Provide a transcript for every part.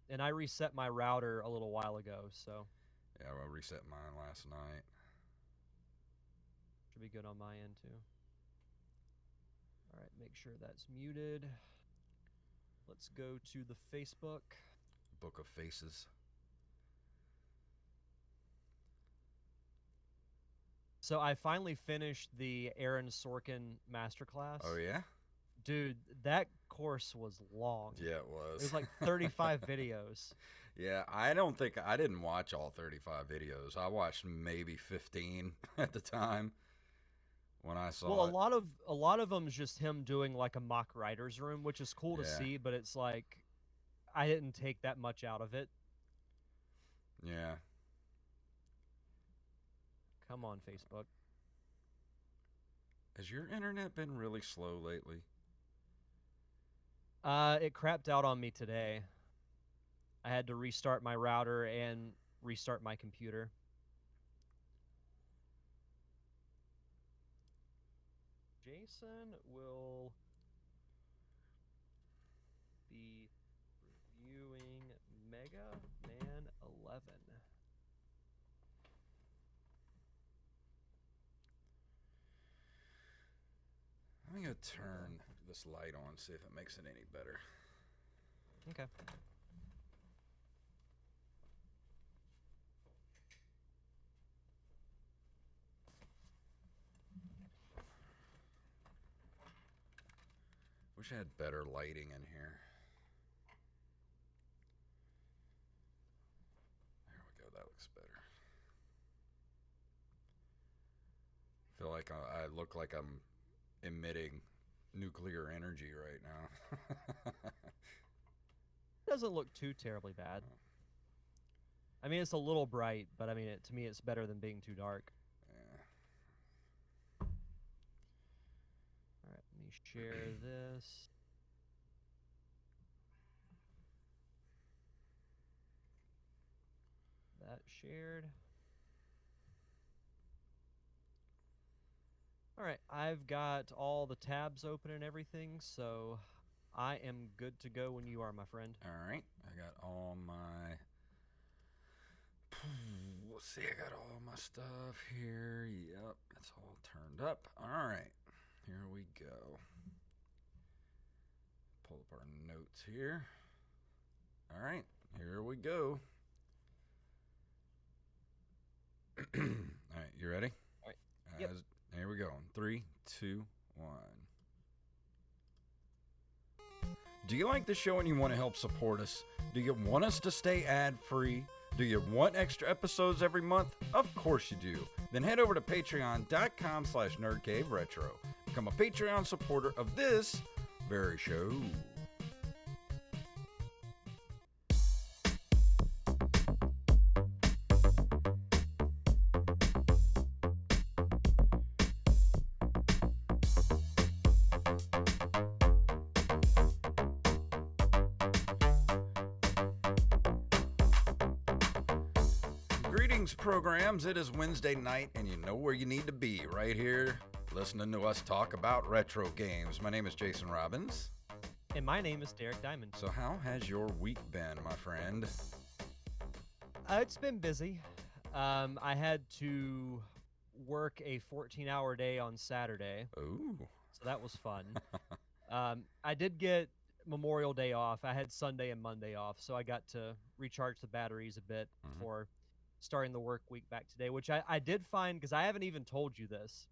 and I reset my router a little while ago, so Yeah, I reset mine last night. should be good on my end too. All right, make sure that's muted. Let's go to the Facebook. Book of Faces. So I finally finished the Aaron Sorkin masterclass. Oh yeah? Dude, that course was long. Yeah, it It was. was like 35 videos. Yeah, I don't think I didn't watch all 35 videos. I watched maybe 15 at the time when I Well, saw it. a lot of them is just him doing like a mock writer's room, which is cool to Yeah. see, but it's like I didn't take that much out of it. Yeah. Come on, Facebook. Has your internet been really slow lately? It crapped out on me today. I had to restart my router and restart my computer. Jason will be reviewing Mega Man 11. I'm going to turn this light on, see if it makes it any better. Okay. Wish I had better lighting in here. There we go, that looks better. I feel like I look like I'm emitting nuclear energy right now. Doesn't look too terribly bad. I mean, it's a little bright, but I mean, to me, it's better than being too dark. Yeah. All right, let me share this. That shared. All right, I've got all the tabs open and everything, so I am good to go when you are, my friend. All right, I got all my. Let's see, I got all my stuff here. Yep, it's all turned up. All right, here we go. Pull up our notes here. All right, here we go. All right, you ready? All right. Yep. Here we go. 3, 2, 1. Do you like the show and you want to help support us? Do you want us to stay ad-free? Do you want extra episodes every month? Of course you do. Then head over to patreon.com/nerdcaveretro. Become a Patreon supporter of this very show. Programs. It is Wednesday night, and you know where you need to be, right here, listening to us talk about retro games. My name is Jason Robbins. And my name is Derek Diamond. So how has your week been, my friend? It's been busy. I had to work a 14-hour day on Saturday. Ooh. So that was fun. I did get Memorial Day off. I had Sunday and Monday off, so I got to recharge the batteries a bit before starting the work week back today, which I did find, because I haven't even told you this.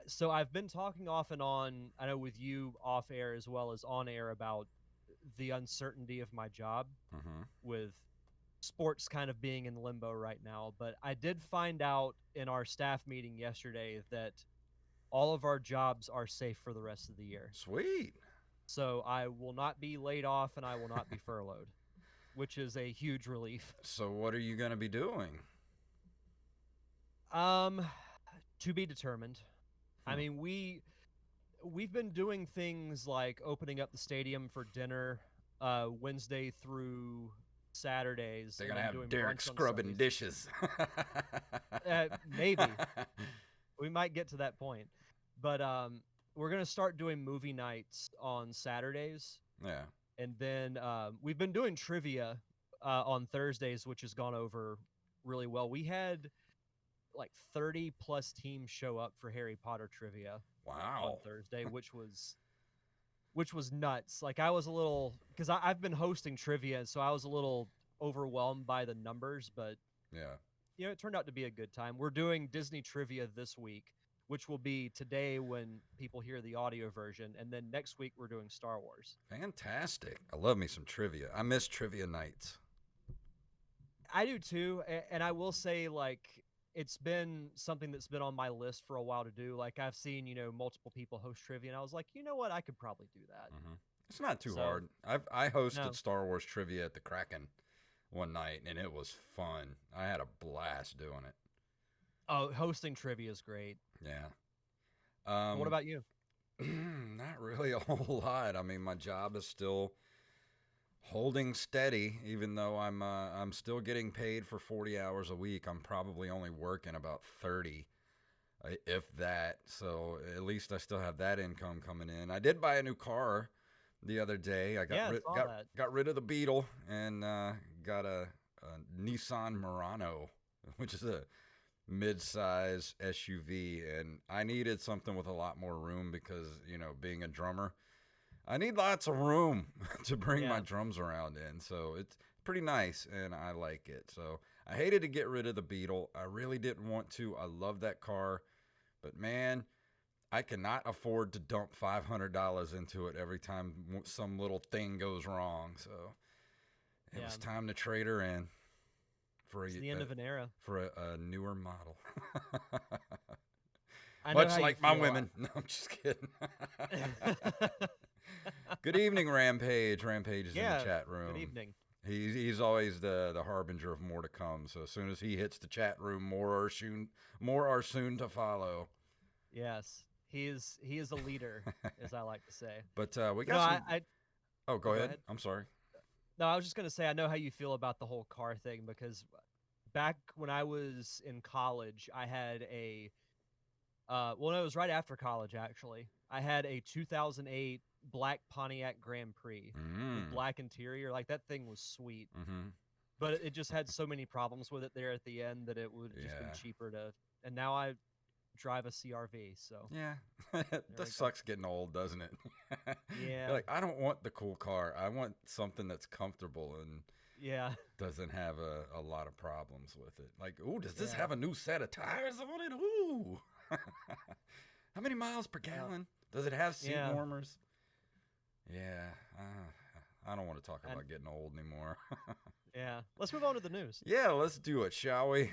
So I've been talking off and on, I know with you off air as well as on air, about the uncertainty of my job with sports kind of being in limbo right now. But I did find out in our staff meeting yesterday that all of our jobs are safe for the rest of the year. Sweet. So I will not be laid off and I will not be furloughed, which is a huge relief. So what are you going to be doing? To be determined. I mean, we've been doing things like opening up the stadium for dinner Wednesday through Saturdays. They're going to have Derek scrubbing dishes. Maybe. We might get to that point. But we're going to start doing movie nights on Saturdays. Yeah. And then we've been doing trivia on Thursdays, which has gone over really well. We had like 30 plus teams show up for Harry Potter trivia on Wow. Thursday, which was nuts. Like I was a little because I've been hosting trivia, so I was a little overwhelmed by the numbers, but Yeah. it turned out to be a good time. We're doing Disney trivia this week, which will be today when people hear the audio version, and then next week we're doing Star Wars. Fantastic. I love me some trivia. I miss trivia nights. I do too, and I will say like it's been something that's been on my list for a while to do. Like I've seen, multiple people host trivia, and I was like, you know what, I could probably do that. It's not too So, hard. I hosted no. Star Wars trivia at the Kraken one night, and it was fun. I had a blast doing it. Oh, hosting trivia is great. Yeah. What about you? Not really a whole lot. I mean, my job is still holding steady, even though I'm still getting paid for 40 hours a week. I'm probably only working about 30, if that. So at least I still have that income coming in. I did buy a new car the other day. I got rid of the Beetle and got a Nissan Murano, which is a mid-size SUV, and I needed something with a lot more room because, being a drummer, I need lots of room to bring my drums around in. So it's pretty nice, and I like it. So I hated to get rid of the Beetle. I really didn't want to. I love that car, but man, I cannot afford to dump $500 into it every time some little thing goes wrong. So it was time to trade her in. It's the end of an era. For a newer model. Much like my women. No, I'm just kidding. Good evening, Rampage. Rampage is in the chat room. Good evening. He's always the harbinger of more to come. So as soon as he hits the chat room, more are soon to follow. Yes, he is a leader, as I like to say. But we got some. Go ahead. I'm sorry. No, I was just gonna say I know how you feel about the whole car thing because back when I was in college, I had a no, it was right after college actually. I had a 2008 black Pontiac Grand Prix with black interior. Like that thing was sweet, but it just had so many problems with it there at the end that it would have just been cheaper to. And now I drive a CRV, so yeah, that sucks getting old, doesn't it? Yeah. You're like, I don't want the cool car. I want something that's comfortable and doesn't have a lot of problems with it. Like, ooh, does this have a new set of tires on it? Ooh. How many miles per gallon? Does it have seat warmers? Yeah, I don't want to talk about getting old anymore. Yeah, let's move on to the news. Yeah, let's do it, shall we?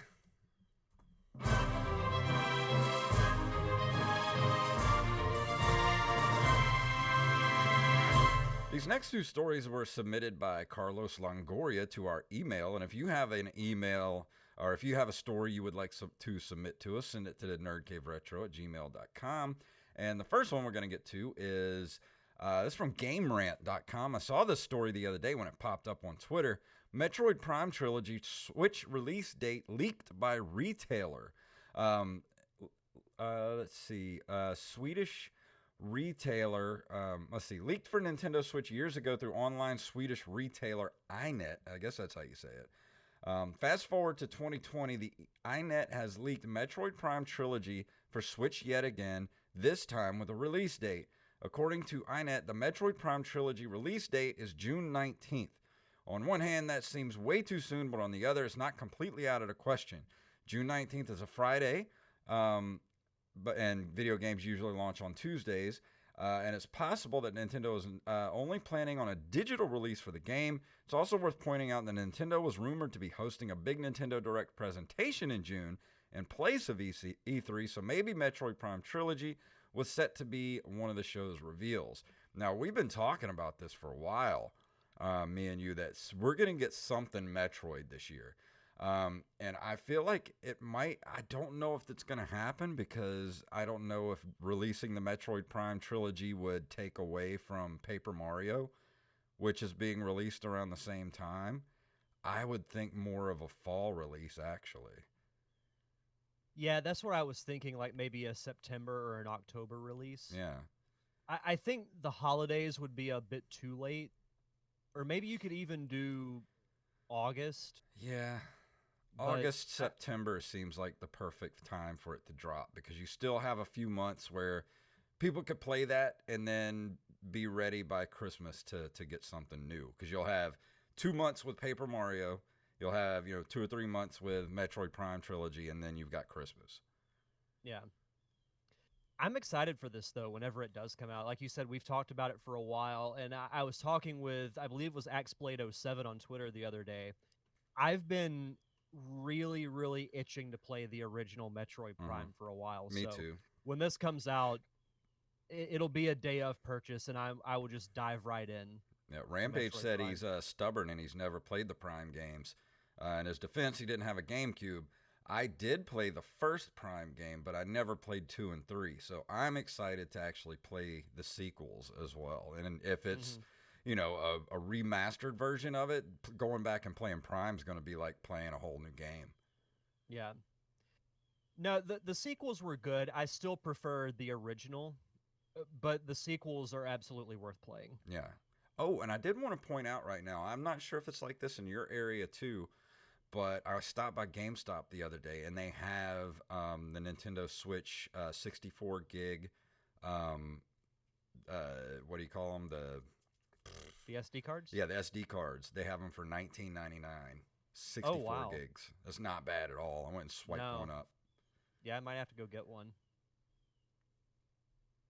These next two stories were submitted by Carlos Longoria to our email, and if you have an email or if you have a story you would like to submit to us, send it to the nerdcaveretro@gmail.com. And the first one we're going to get to is this is from GameRant.com. I saw this story the other day when it popped up on Twitter. Metroid Prime Trilogy Switch release date leaked by retailer. Let's see. Swedish retailer, leaked for Nintendo Switch years ago through online Swedish retailer iNet. I guess that's how you say it. Fast forward to 2020, the iNet has leaked Metroid Prime Trilogy for Switch yet again, this time with a release date. According to iNet, the Metroid Prime Trilogy release date is June 19th. On one hand, that seems way too soon, but on the other, it's not completely out of the question. June 19th is a Friday, and video games usually launch on Tuesdays, and it's possible that Nintendo is only planning on a digital release for the game. It's also worth pointing out that Nintendo was rumored to be hosting a big Nintendo Direct presentation in June in place of E3, so maybe Metroid Prime Trilogy was set to be one of the show's reveals. Now, we've been talking about this for a while, me and you, that we're going to get something Metroid this year. And I feel like it might. I don't know if that's going to happen because I don't know if releasing the Metroid Prime Trilogy would take away from Paper Mario, which is being released around the same time. I would think more of a fall release, actually. Yeah, that's what I was thinking, like maybe a September or an October release. Yeah. I think the holidays would be a bit too late or maybe you could even do August. Yeah. But August, September seems like the perfect time for it to drop because you still have a few months where people could play that and then be ready by Christmas to get something new. Because you'll have 2 months with Paper Mario, you'll have 2 or 3 months with Metroid Prime Trilogy, and then you've got Christmas. yeah, I'm excited for this though. Whenever it does come out, like you said, we've talked about it for a while, and I was talking with, I believe it was AxeBlade07 on Twitter the other day. I've been really, really itching to play the original Metroid Mm-hmm. Prime for a while. Me So too. when this comes out, it'll be a day of purchase, and I will just dive right in Yeah, to Rampage Metroid said Prime. he's stubborn and he's never played the Prime games. In his defense, he didn't have a GameCube. I did play the first Prime game, but I never played 2 and 3. So I'm excited to actually play the sequels as well. And if it's, Hmm. a remastered version of it, going back and playing Prime is going to be like playing a whole new game. Yeah. No, the sequels were good. I still prefer the original, but the sequels are absolutely worth playing. Yeah. Oh, and I did want to point out right now, I'm not sure if it's like this in your area too, but I stopped by GameStop the other day and they have the Nintendo Switch 64 gig. Um, what do you call them? The SD cards? The SD cards. They have them for $19.99. Oh 64 wow. gigs. That's not bad at all. I went and swiped No. one up. Yeah, I might have to go get one.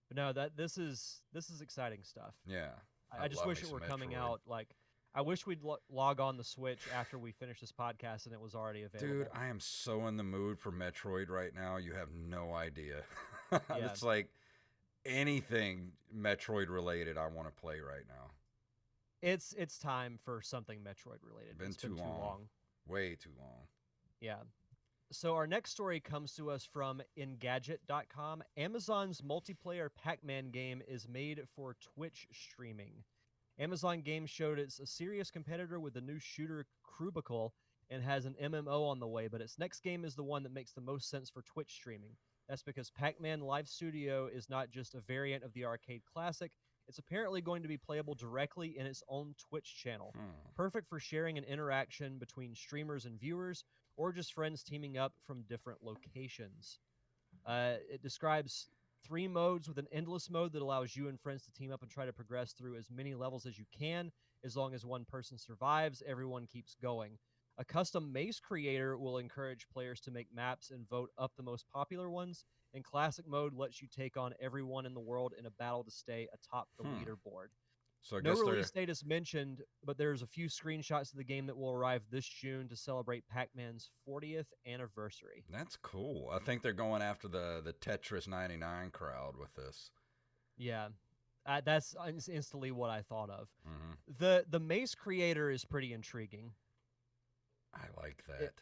But no, this is exciting stuff. Yeah. I just love me wish it some were coming Metroid. out like I wish we'd log on the Switch after we finish this podcast and it was already available. Dude, I am so in the mood for Metroid right now. You have no idea. Yeah. It's like anything Metroid related I want to play right now. It's time for something Metroid related. Been It's too been too long. long. Way too long. Yeah. So our next story comes to us from Engadget.com. Amazon's multiplayer Pac-Man game is made for Twitch streaming. Amazon Games showed it's a serious competitor with the new shooter Crubicle and has an MMO on the way, but its next game is the one that makes the most sense for Twitch streaming. That's because Pac-Man Live Studio is not just a variant of the arcade classic, it's apparently going to be playable directly in its own Twitch channel. Hmm. Perfect for sharing an interaction between streamers and viewers, or just friends teaming up from different locations. It describes 3 modes with an endless mode that allows you and friends to team up and try to progress through as many levels as you can. As long as one person survives, everyone keeps going. A custom maze creator will encourage players to make maps and vote up the most popular ones. And classic mode lets you take on everyone in the world in a battle to stay atop the Hmm. leaderboard. So I No guess release they're date is mentioned, but there's a few screenshots of the game that will arrive this June to celebrate Pac-Man's 40th anniversary. that's cool. I think they're going after the Tetris 99 crowd with this. Yeah, that's instantly what I thought of. Hmm. The maze creator is pretty intriguing. I like that.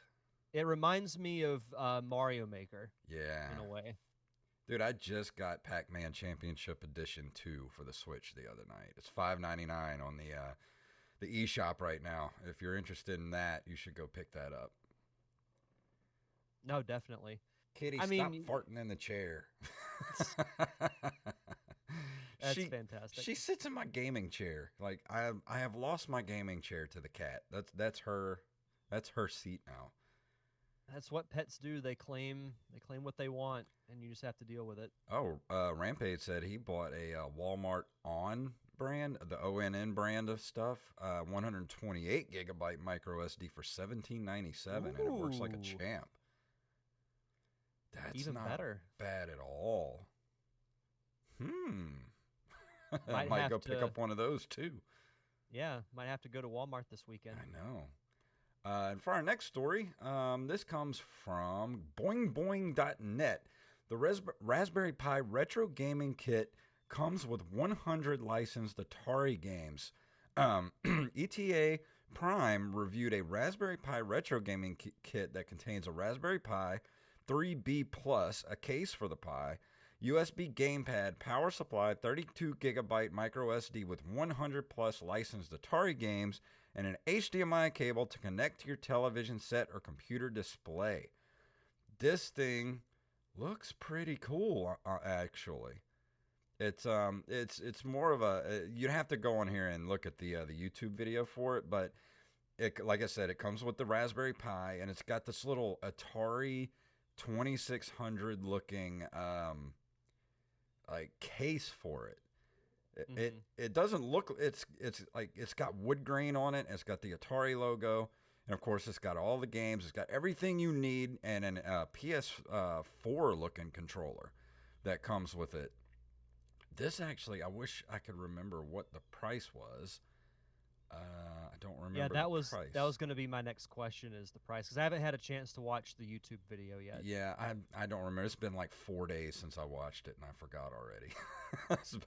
It reminds me of Mario Maker Yeah. in a way. Dude, I just got Pac-Man Championship Edition 2 for the Switch the other night. It's $5.99 on the eShop right now. If you're interested in that, you should go pick that up. No, definitely. Kitty, I stop mean, farting in the chair. that's she fantastic. she sits in my gaming chair. Like I have lost my gaming chair to the cat. That's her seat now. That's what pets do. They claim what they want, and you just have to deal with it. Oh, Rampage said he bought a Walmart On brand, the ONN brand of stuff, 128 gigabyte micro SD for $17.97, and it works like a Ooh. champ. That's Even not better. bad at all. I Might might have go pick to- up one of those too. Yeah, might have to go to Walmart this weekend. I know. And for our next story, this comes from boingboing.net. The Raspberry Pi Retro Gaming Kit comes with 100 licensed Atari games. ETA Prime reviewed a Raspberry Pi Retro Gaming Kit that contains a Raspberry Pi 3B Plus, a case for the Pi, USB gamepad, power supply, 32 gigabyte micro SD with 100 plus licensed Atari games, and an HDMI cable to connect to your television set or computer display. This thing looks pretty cool, actually. It's more of a you'd have to go on here and look at the YouTube video for it, but it, like I said, it comes with the Raspberry Pi, and it's got this little Atari 2600 looking like case for it. It doesn't look, it's like it's got wood grain on it. It's got the Atari logo, and of course it's got all the games. It's got everything you need, and an PS4 looking controller that comes with it. This actually, I wish I could remember what the price was. I don't Yeah, remember that the was price. that was going to be my next question, is the price, because I haven't had a chance to watch the YouTube video yet. Yeah, I don't remember. It's been like 4 days since I watched it, and I forgot already.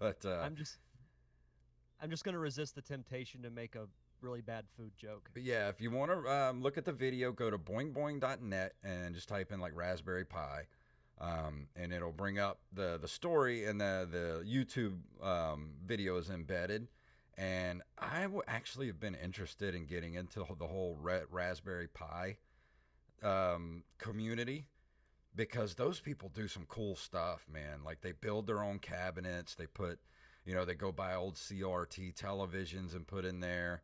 But I'm just going to resist the temptation to make a really bad food joke. But yeah, if you want to look at the video, go to boingboing.net and just type in like Raspberry Pi, and it'll bring up the story, and the YouTube video is embedded. And I would actually have been interested in getting into the whole Raspberry Pi community, because those people do some cool stuff, man. Like they build their own cabinets. They put, they go buy old CRT televisions and put in there.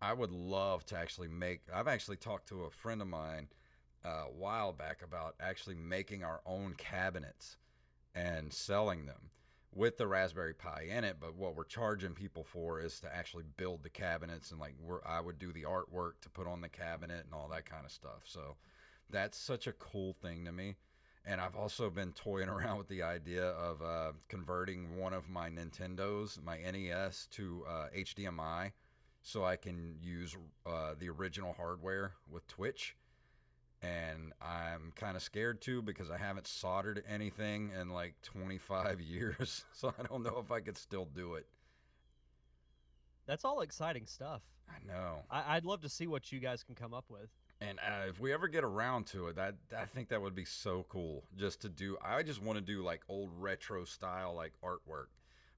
I would love to actually I've actually talked to a friend of mine a while back about actually making our own cabinets and selling them with the Raspberry Pi in it. But what we're charging people for is to actually build the cabinets, and like I would do the artwork to put on the cabinet and all that kind of stuff. So that's such a cool thing to me. And I've also been toying around with the idea of converting one of my Nintendos, my NES, to HDMI, so I can use the original hardware with Twitch. And I'm kind of scared too, because I haven't soldered anything in like 25 years. So I don't know if I could still do it. That's all exciting stuff. I know. I'd love to see what you guys can come up with. And if we ever get around to it, I think that would be so cool. Just to do, I just want to do like old retro style like artwork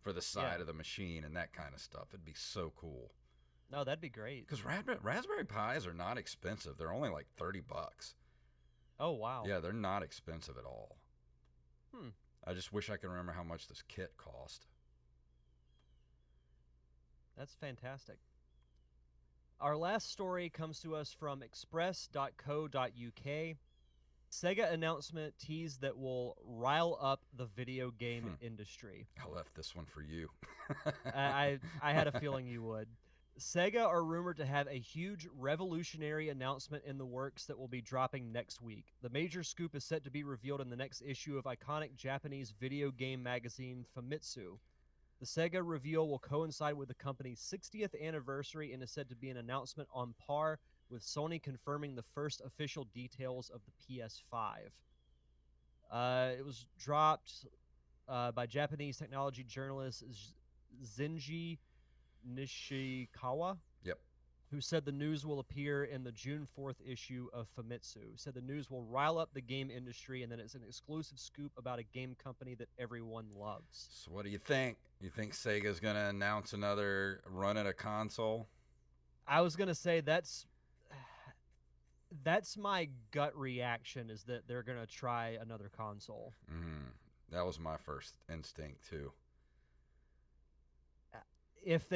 for the side of the machine and that kind of stuff. It'd be so cool. No, that'd be great. Because Raspberry Pis are not expensive. They're only like $30. Oh, wow. Yeah, they're not expensive at all. Hmm. I just wish I could remember how much this kit cost. That's fantastic. Our last story comes to us from express.co.uk. Sega announcement teased that will rile up the video game industry. I left this one for you. I had a feeling you would. Sega are rumored to have a huge revolutionary announcement in the works that will be dropping next week. The major scoop is set to be revealed in the next issue of iconic Japanese video game magazine Famitsu. The Sega reveal will coincide with the company's 60th anniversary and is said to be an announcement on par with Sony confirming the first official details of the PS5. It was dropped by Japanese technology journalist Zenji Nishikawa, who said the news will appear in the June 4th issue of Famitsu. Said the news will rile up the game industry, and that it's an exclusive scoop about a game company that everyone loves. So what do you think? You think Sega's going to announce another run at a console? I was going to say that's my gut reaction, is that they're going to try another console. That was my first instinct too. If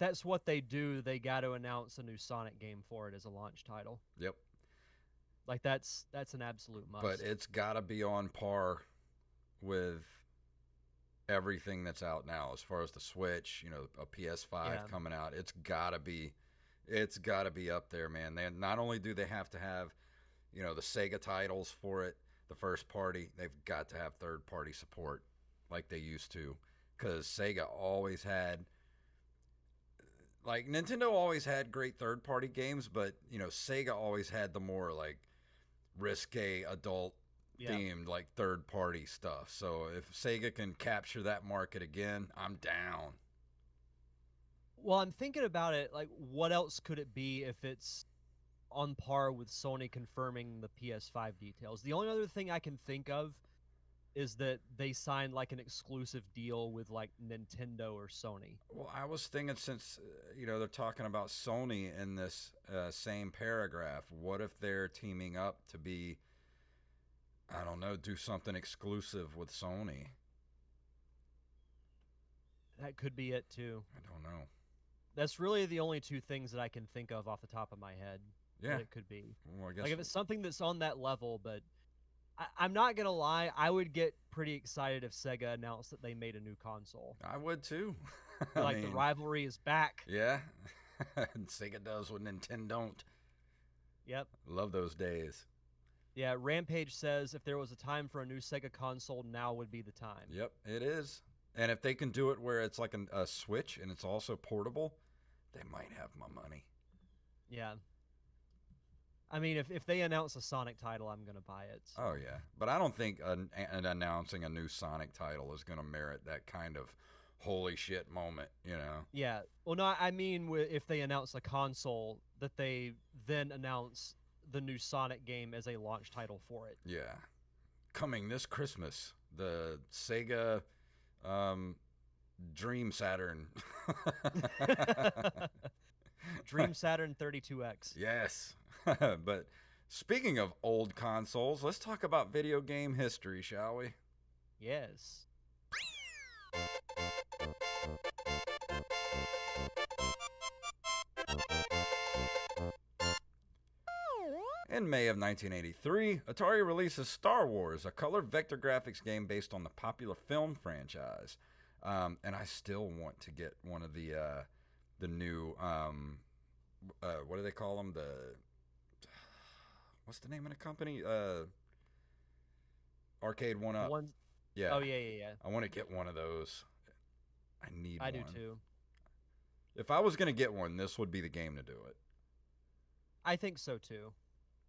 that's what they do, they got to announce a new Sonic game for it as a launch title. Yep. Like that's an absolute must. But it's got to be on par with everything that's out now, as far as the Switch, a PS5 coming out. It's got to be up there, man. They not only do they have to have, the Sega titles for it, the first party, they've got to have third party support like they used to, because Sega always had, like, Nintendo always had great third-party games, but, Sega always had the more, like, risque, adult-themed, like, third-party stuff. So if Sega can capture that market again, I'm down. Well, I'm thinking about it, like, what else could it be if it's on par with Sony confirming the PS5 details? The only other thing I can think of is that they signed like an exclusive deal with like Nintendo or Sony. Well, I was thinking, since they're talking about Sony in this same paragraph, what if they're teaming up to be, I don't know, do something exclusive with Sony? That could be it too. I don't know. That's really the only two things that I can think of off the top of my head Yeah. that it could be. Well, I guess. Like if it's something that's on that level, but I'm not gonna lie, I would get pretty excited if Sega announced that they made a new console. I would too. Like the rivalry is back. Yeah. Sega does what Nintendo don't. Yep. Love those days. Yeah, Rampage says if there was a time for a new Sega console, now would be the time. Yep, it is. And if they can do it where it's like a Switch and it's also portable, they might have my money. Yeah. I mean, if they announce a Sonic title, I'm going to buy it. So. Oh, yeah. But I don't think announcing a new Sonic title is going to merit that kind of holy shit moment, you know? Yeah. Well, no, I mean, if they announce a console, that they then announce the new Sonic game as a launch title for it. Yeah. Coming this Christmas, the Sega Dream Saturn. Dream Saturn 32X. Yes. But speaking of old consoles, let's talk about video game history, shall we? Yes. In May of 1983, Atari releases Star Wars, a color vector graphics game based on the popular film franchise. And I still want to get one of the new what do they call them? What's the name of the company? Arcade 1-Up. Yeah. Oh yeah. I want to get one of those. I need one. I do too. If I was going to get one, this would be the game to do it. I think so too.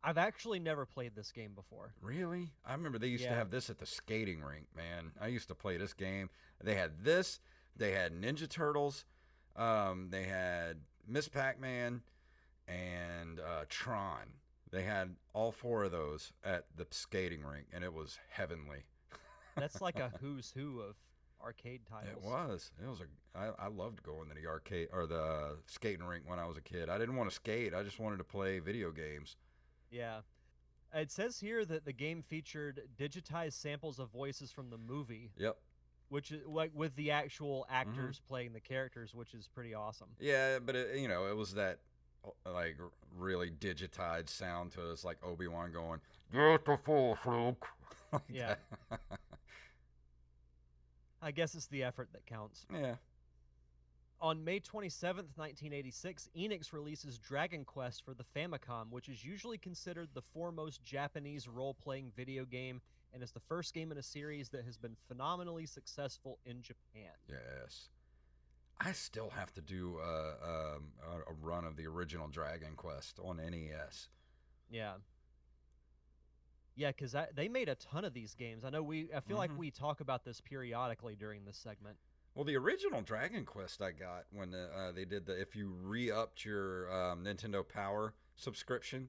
I've actually never played this game before. Really? I remember they used to have this at the skating rink, man. I used to play this game. They had this. They had Ninja Turtles. They had Miss Pac-Man and Tron. They had all four of those at the skating rink, and it was heavenly. That's like a who's who of arcade titles. It was. I loved going to the arcade or the skating rink when I was a kid. I didn't want to skate. I just wanted to play video games. Yeah. It says here that the game featured digitized samples of voices from the movie. Yep. Which is like with the actual actors playing the characters, which is pretty awesome. Yeah, but it was that like really digitized sound to us, like Obi-Wan going, "Get the Force, Luke." Like yeah. I guess it's the effort that counts. Yeah. On May 27th, 1986, Enix releases Dragon Quest for the Famicom, which is usually considered the foremost Japanese role-playing video game and is the first game in a series that has been phenomenally successful in Japan. Yes. I still have to do a run of the original Dragon Quest on NES. Yeah. Yeah, because they made a ton of these games. I feel like we talk about this periodically during this segment. Well, the original Dragon Quest I got when they did if you re-upped your Nintendo Power subscription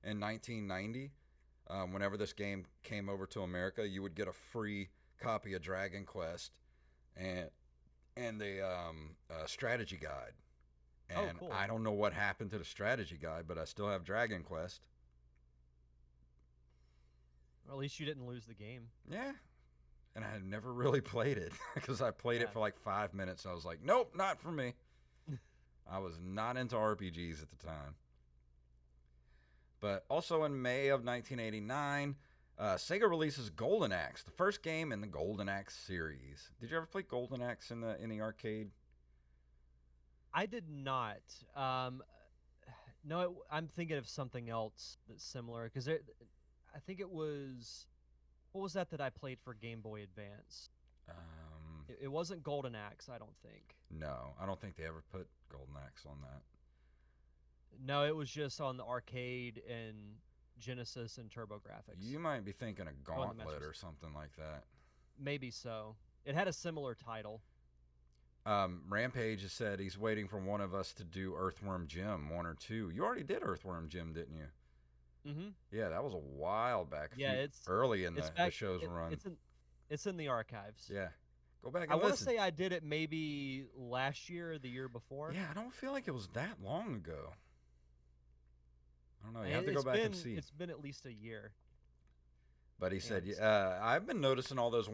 in 1990, whenever this game came over to America, you would get a free copy of Dragon Quest and the strategy guide. And cool. I don't know what happened to the strategy guide, but I still have Dragon Quest. Or at least you didn't lose the game. Yeah. And I had never really played it because I played it for like 5 minutes. And I was like, nope, not for me. I was not into RPGs at the time. But also in May of 1989, Sega releases Golden Axe, the first game in the Golden Axe series. Did you ever play Golden Axe in the arcade? I did not. No, I'm thinking of something else that's similar because I think it was. What was that I played for Game Boy Advance? It wasn't Golden Axe, I don't think. No, I don't think they ever put Golden Axe on that. No, it was just on the arcade and Genesis and TurboGrafx. You might be thinking of Gauntlet or something like that. Maybe so. It had a similar title. Rampage has said he's waiting for one of us to do Earthworm Jim 1 or 2. You already did Earthworm Jim, didn't you? Mm-hmm. Yeah, that was a while back. It's early in the show's run. It's in the archives. Yeah, go back and I listen. want to say I did it maybe last year or the year before. Yeah, I don't feel like it was that long ago. I don't know. You have to go back and see. It's been at least a year. But he said, I've been noticing all those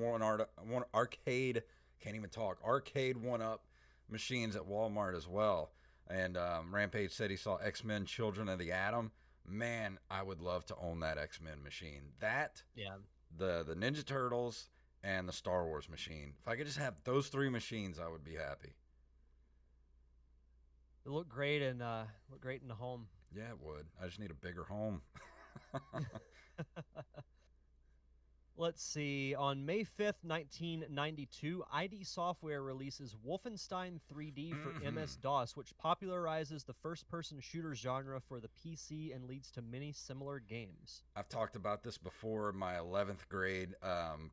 arcade can't even talk. Arcade 1-up machines at Walmart as well. And Rampage said he saw X-Men Children of the Atom. Man, I would love to own that X-Men machine. That, Yeah. the Ninja Turtles, and the Star Wars machine. If I could just have those 3 machines, I would be happy. It looked great in the home. Yeah, it would. I just need a bigger home. Let's see. On May 5th, 1992, ID Software releases Wolfenstein 3D for MS-DOS, which popularizes the first-person shooter genre for the PC and leads to many similar games. I've talked about this before in my 11th grade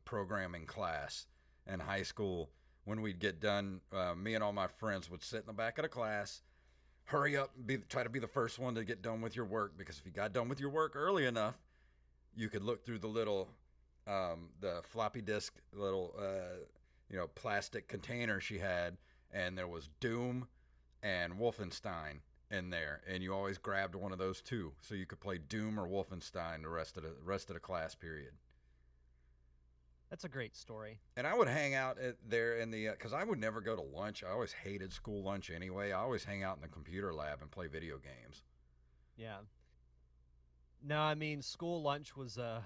programming class in high school. When we'd get done, me and all my friends would sit in the back of the class, hurry up, and try to be the first one to get done with your work, because if you got done with your work early enough, you could look through the little... the floppy disk little plastic container she had, and there was Doom and Wolfenstein in there, and you always grabbed one of those 2 so you could play Doom or Wolfenstein the rest of the class period. That's a great story. And I would hang out there in the because I would never go to lunch. I always hated school lunch anyway. I always hang out in the computer lab and play video games. Yeah. No, I mean, school lunch was a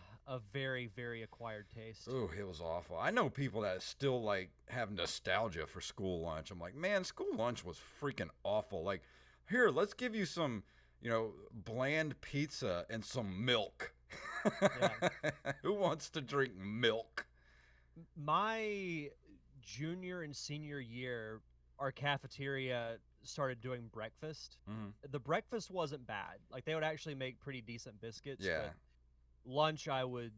very, very acquired taste. Ooh, it was awful. I know people that still, like, have nostalgia for school lunch. I'm like, man, school lunch was freaking awful. Like, here, let's give you some, bland pizza and some milk. Yeah. Who wants to drink milk? My junior and senior year, our cafeteria started doing breakfast. Mm-hmm. The breakfast wasn't bad. Like, they would actually make pretty decent biscuits. Yeah. But lunch, I would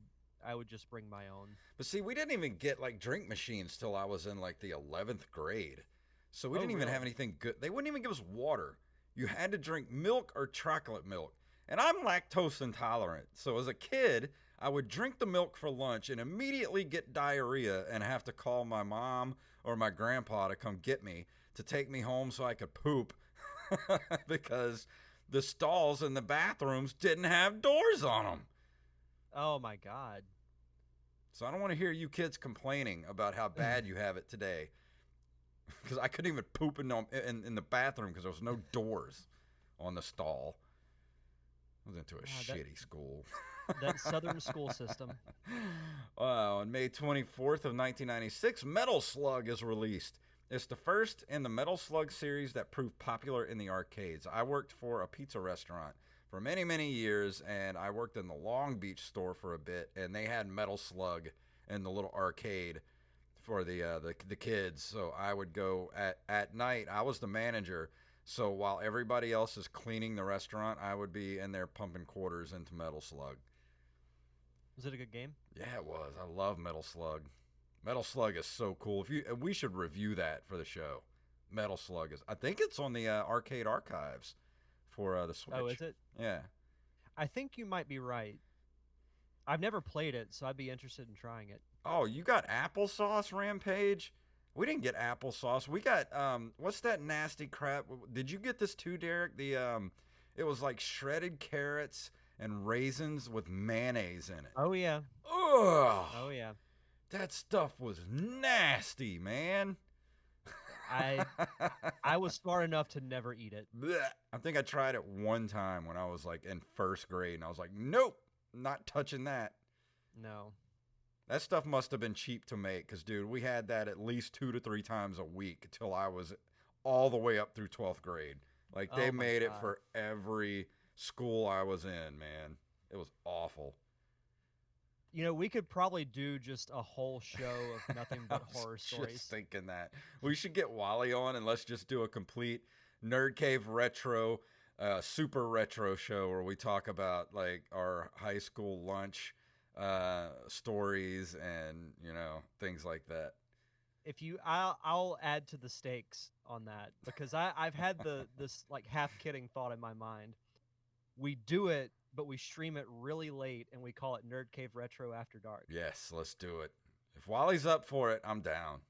just bring my own. But see, we didn't even get like drink machines till I was in like the 11th grade. So we didn't even have anything good. They wouldn't even give us water. You had to drink milk or chocolate milk. And I'm lactose intolerant. So as a kid, I would drink the milk for lunch and immediately get diarrhea and have to call my mom or my grandpa to come get me to take me home so I could poop because the stalls in the bathrooms didn't have doors on them. Oh my God. So I don't want to hear you kids complaining about how bad you have it today, because I couldn't even poop in the bathroom because there was no doors on the stall. I was into a shitty school. That southern school system. On May 24th of 1996, Metal Slug is released. It's the first in the Metal Slug series that proved popular in the arcades. I worked for a pizza restaurant for many, many years, and I worked in the Long Beach store for a bit, and they had Metal Slug in the little arcade for the kids. So I would go at night. I was the manager, so while everybody else is cleaning the restaurant, I would be in there pumping quarters into Metal Slug. Was it a good game? Yeah, it was. I love Metal Slug. Metal Slug is so cool. We should review that for the show. Metal Slug is. I think it's on the arcade archives for the Switch. Oh, is it? Yeah. I think you might be right. I've never played it, so I'd be interested in trying it. Oh, you got applesauce, Rampage? We didn't get applesauce. We got what's that nasty crap? Did you get this too, Derek? It was like shredded carrots and raisins with mayonnaise in it. Oh yeah. Ugh. Oh yeah. That stuff was nasty, man. I was smart enough to never eat it. Blech. I think I tried it one time when I was like in first grade, and I was like, nope, not touching that. No. That stuff must have been cheap to make, because, dude, we had that at least 2 to 3 times a week until I was all the way up through 12th grade. Like, they made it for every school I was in, man. It was awful. You know, we could probably do just a whole show of nothing but horror stories. Just thinking that. We should get Wally on, and let's just do a complete Nerd Cave retro, super retro show where we talk about, like, our high school lunch stories and, you know, things like that. I'll add to the stakes on that, because I've had this like half kidding thought in my mind. We do it, but we stream it really late, and we call it Nerd Cave Retro After Dark. Yes, let's do it. If Wally's up for it, I'm down.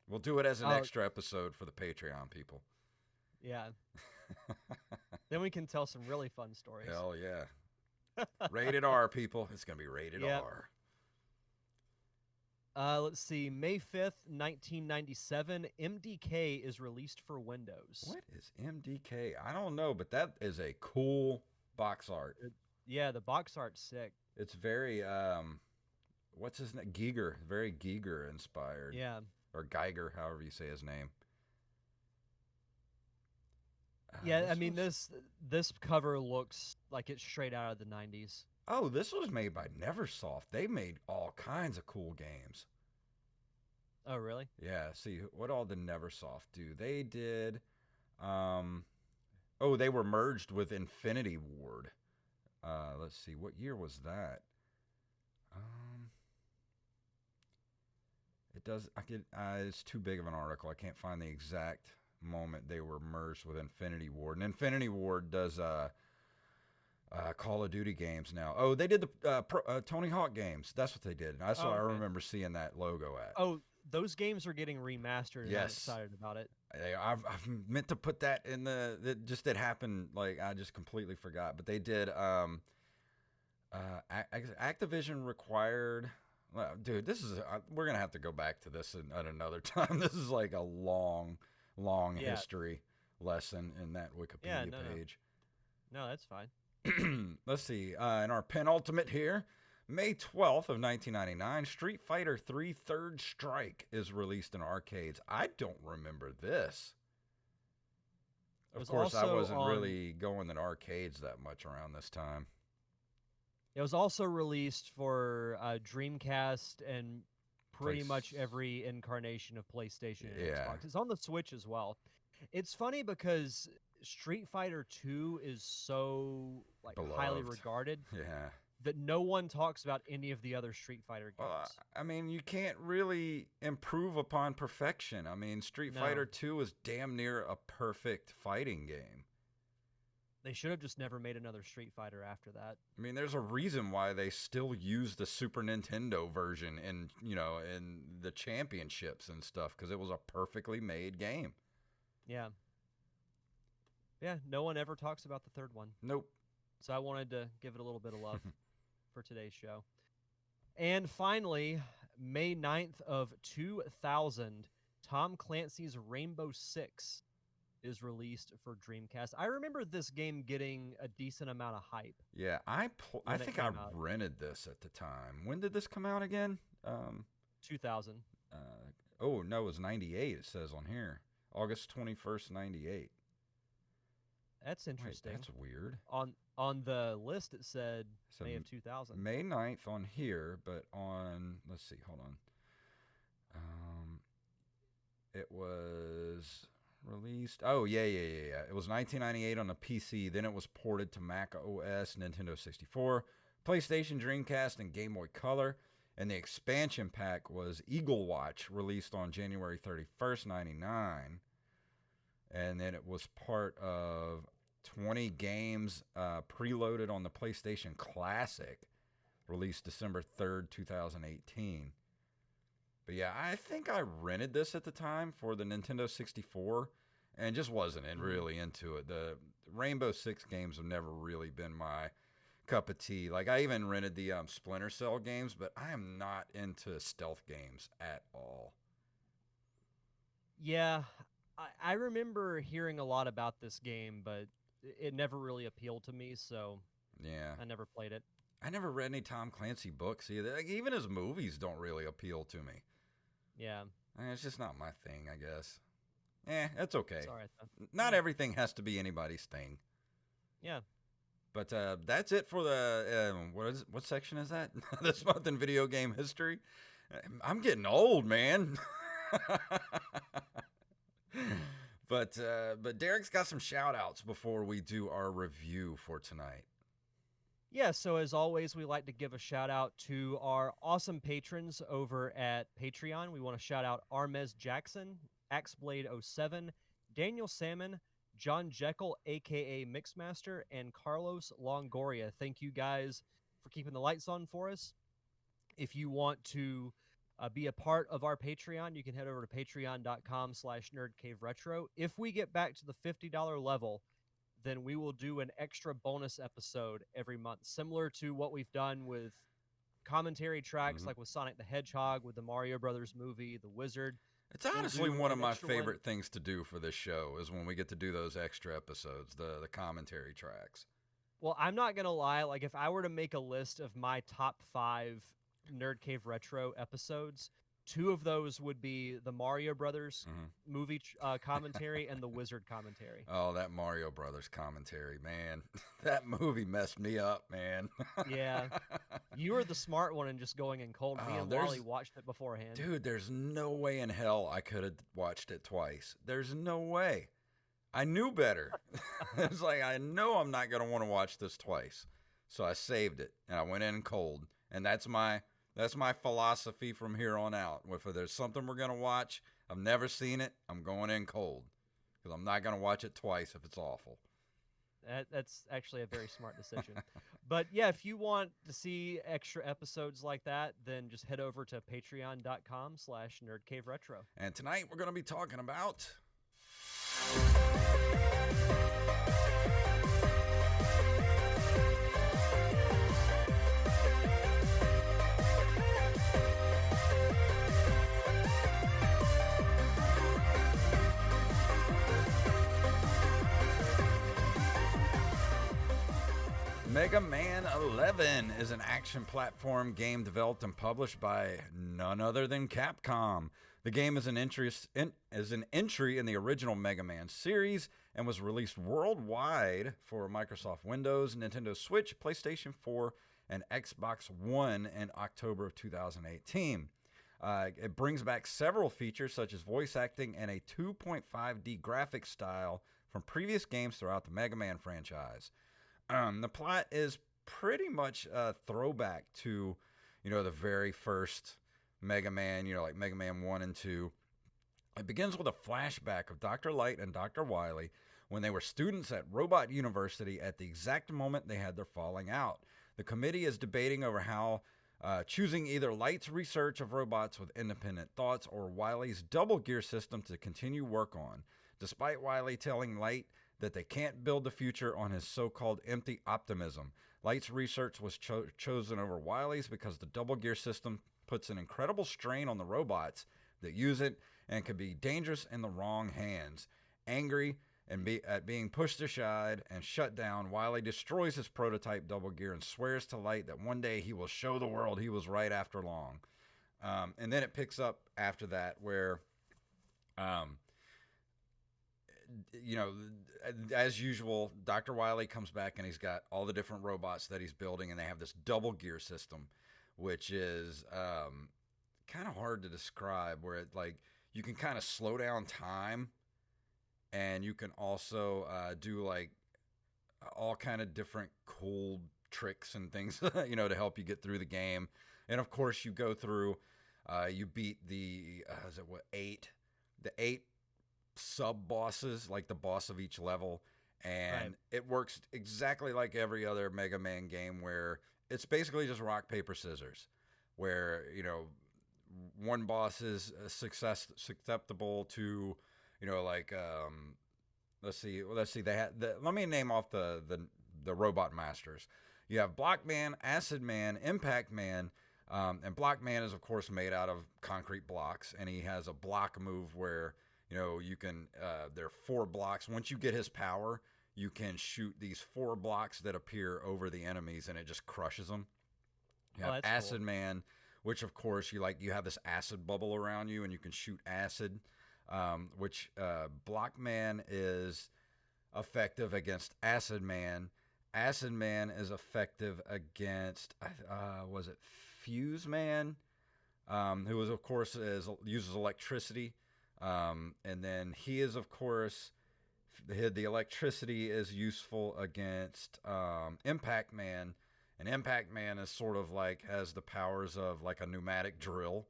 We'll do it as an extra episode for the Patreon people. Yeah. Then we can tell some really fun stories. Hell yeah. Rated R, people. It's going to be rated R. Let's see. May 5th, 1997, MDK is released for Windows. What is MDK? I don't know, but that is a cool box art. Yeah, the box art's sick. It's very what's his name? Giger, very Giger inspired. Yeah. Or Geiger, however you say his name. Yeah, I mean this cover looks like it's straight out of the 90s. Oh, this was made by Neversoft. They made all kinds of cool games. Oh, really? Yeah, see what all did Neversoft do? They did oh, they were merged with Infinity Ward. Let's see, what year was that? It does. It's too big of an article. I can't find the exact moment they were merged with Infinity Ward. And Infinity Ward does Call of Duty games now. Oh, they did the Tony Hawk games. That's what they did. That's what I remember seeing that logo at. Oh, those games are getting remastered. And I'm excited about it. I've meant to put that in the. It just did happen. Like I just completely forgot. But they did. Activision required. Well, dude, this is we're gonna have to go back to this at another time. This is like a long history lesson in that Wikipedia page. No, that's fine. Let's see. In our penultimate here, May 12th of 1999, Street Fighter 3 Third Strike is released in arcades. I don't remember this. Of course, I wasn't really going to arcades that much around this time. It was also released for Dreamcast and pretty much every incarnation of PlayStation and Xbox. It's on the Switch as well. It's funny because Street Fighter 2 is so highly regarded that no one talks about any of the other Street Fighter games. I mean, you can't really improve upon perfection. I mean, Street Fighter 2 is damn near a perfect fighting game. They should have just never made another Street Fighter after that. I mean, there's a reason why they still use the Super Nintendo version in the championships and stuff, because it was a perfectly made game. Yeah. Yeah, no one ever talks about the third one. Nope. So I wanted to give it a little bit of love for today's show. And finally, May 9th of 2000, Tom Clancy's Rainbow Six is released for Dreamcast. I remember this game getting a decent amount of hype. Yeah, I think I rented this at the time. When did this come out again? 2000. Oh, no, it was 98, it says on here. August 21st, 98. That's interesting. Wait, that's weird. On the list, it said May of 2000. May 9th on here, but on, let's see, hold on. It was released. Oh, yeah. It was 1998 on the PC. Then it was ported to Mac OS, Nintendo 64, PlayStation, Dreamcast, and Game Boy Color. And the expansion pack was Eagle Watch, released on January 31st, 99. And then it was part of 20 games preloaded on the PlayStation Classic, released December 3rd, 2018. But yeah, I think I rented this at the time for the Nintendo 64 and just wasn't really into it. The Rainbow Six games have never really been my cup of tea. Like, I even rented the Splinter Cell games, but I am not into stealth games at all. Yeah, I remember hearing a lot about this game, but it never really appealed to me, so yeah, I never played it. I never read any Tom Clancy books either. Like, even his movies don't really appeal to me. Yeah. It's just not my thing, I guess. That's okay. It's all right, though. Not everything has to be anybody's thing. Yeah. But that's it for the what section is that? This month in video game history. I'm getting old, man. But Derek's got some shout outs before we do our review for tonight. Yeah, so as always, we like to give a shout out to our awesome patrons over at Patreon. We want to shout out Armez Jackson, Axeblade07, Daniel Salmon, John Jekyll, aka Mixmaster, and Carlos Longoria. Thank you guys for keeping the lights on for us. If you want to be a part of our Patreon, you can head over to patreon.com/nerdcaveretro. If we get back to the $50 level, then we will do an extra bonus episode every month, similar to what we've done with commentary tracks like with Sonic the Hedgehog, with the Mario Brothers movie, The Wizard. It's We'll honestly do one of an my extra one. favorite things to do for this show is when we get to do those extra episodes, the commentary tracks. Well, I'm not gonna lie. Like, if I were to make a list of my top 5 Nerd Cave Retro episodes, 2 of those would be the Mario Brothers movie commentary and the Wizard commentary. Oh, that Mario Brothers commentary, man. That movie messed me up, man. Yeah, you were the smart one and just going in cold. Me Oh, and Wally watched it beforehand. Dude, there's no way in hell I could have watched it twice. There's no way. I knew better. It's like, I know I'm not going to want to watch this twice. So I saved it and I went in cold. And that's my philosophy from here on out. If there's something we're going to watch, I've never seen it, I'm going in cold. Because I'm not going to watch it twice if it's awful. That's actually a very smart decision. But yeah, if you want to see extra episodes like that, then just head over to patreon.com/nerdcaveretro. And tonight we're going to be talking about... Mega Man 11 is an action platform game developed and published by none other than Capcom. The game is an entry in the original Mega Man series and was released worldwide for Microsoft Windows, Nintendo Switch, PlayStation 4, and Xbox One in October of 2018. It brings back several features such as voice acting and a 2.5D graphic style from previous games throughout the Mega Man franchise. The plot is pretty much a throwback to, the very first Mega Man, like Mega Man 1 and 2. It begins with a flashback of Dr. Light and Dr. Wily when they were students at Robot University at the exact moment they had their falling out. The committee is debating over how choosing either Light's research of robots with independent thoughts or Wily's double gear system to continue work on. Despite Wily telling Light that they can't build the future on his so-called empty optimism, Light's research was chosen over Wily's because the double gear system puts an incredible strain on the robots that use it and could be dangerous in the wrong hands. Angry at being pushed aside and shut down, Wily destroys his prototype double gear and swears to Light that one day he will show the world he was right after long. And then it picks up after that where, as usual, Dr. Wily comes back and he's got all the different robots that he's building, and they have this double gear system, which is kind of hard to describe, where it, like, you can kind of slow down time, and you can also do like all kind of different cool tricks and things, to help you get through the game. And of course, you go through, you beat the eight sub bosses, like the boss of each level, and It works exactly like every other Mega Man game, where it's basically just rock paper scissors, where one boss is susceptible to let's see they had let me name off the robot masters. You have Block Man, Acid Man, Impact Man, and Block Man is of course made out of concrete blocks, and he has a block move where you can, there are 4 blocks. Once you get his power, you can shoot these 4 blocks that appear over the enemies, and it just crushes them. You have Acid cool. Man, which of course you have this acid bubble around you, and you can shoot acid, which Block Man is effective against Acid Man. Acid Man is effective against, was it Fuse Man, who is of course uses electricity. And then he is, of course, the electricity is useful against Impact Man. And Impact Man is sort of like has the powers of like a pneumatic drill,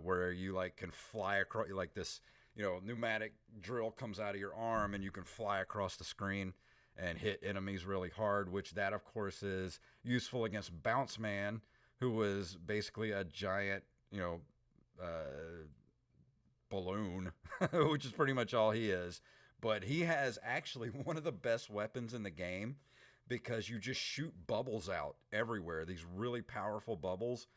where you can fly across, like this, pneumatic drill comes out of your arm and you can fly across the screen and hit enemies really hard, which that, of course, is useful against Bounce Man, who was basically a giant, balloon, which is pretty much all he is. But he has actually one of the best weapons in the game because you just shoot bubbles out everywhere. These really powerful bubbles,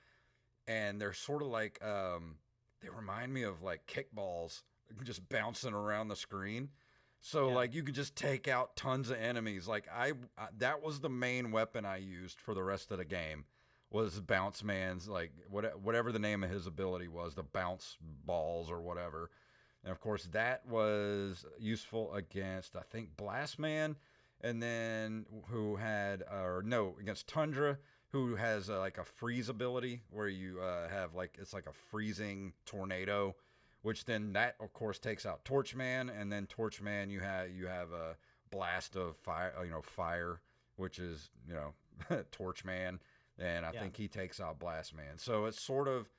and they're sort of like they remind me of like kickballs just bouncing around the screen. So Yeah. like you could just take out tons of enemies. Like that was the main weapon I used for the rest of the game was Bounce Man's like whatever the name of his ability was, the bounce balls or whatever. And of course that was useful against I think Blast Man, and then who had or no against Tundra, who has like a freeze ability where you have like it's like a freezing tornado, which then that of course takes out Torchman, and then Torchman you have a blast of fire, fire, which is Torchman, and I Yeah. think he takes out Blast Man. So it's sort of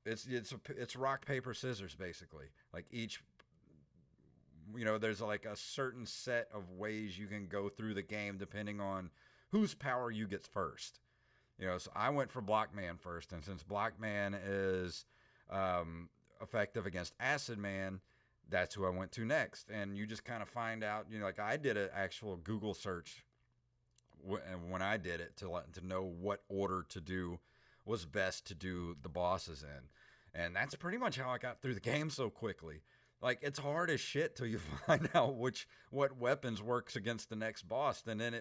it's rock paper scissors basically. Like each there's like a certain set of ways you can go through the game depending on whose power you get first. So I went for Blockman first, and since Blockman is effective against Acid Man, that's who I went to next. And you just kind of find out, like I did an actual Google search when I did it to know what order to do was best to do the bosses in. And that's pretty much how I got through the game so quickly. Like it's hard as shit till you find out what weapons works against the next boss, and then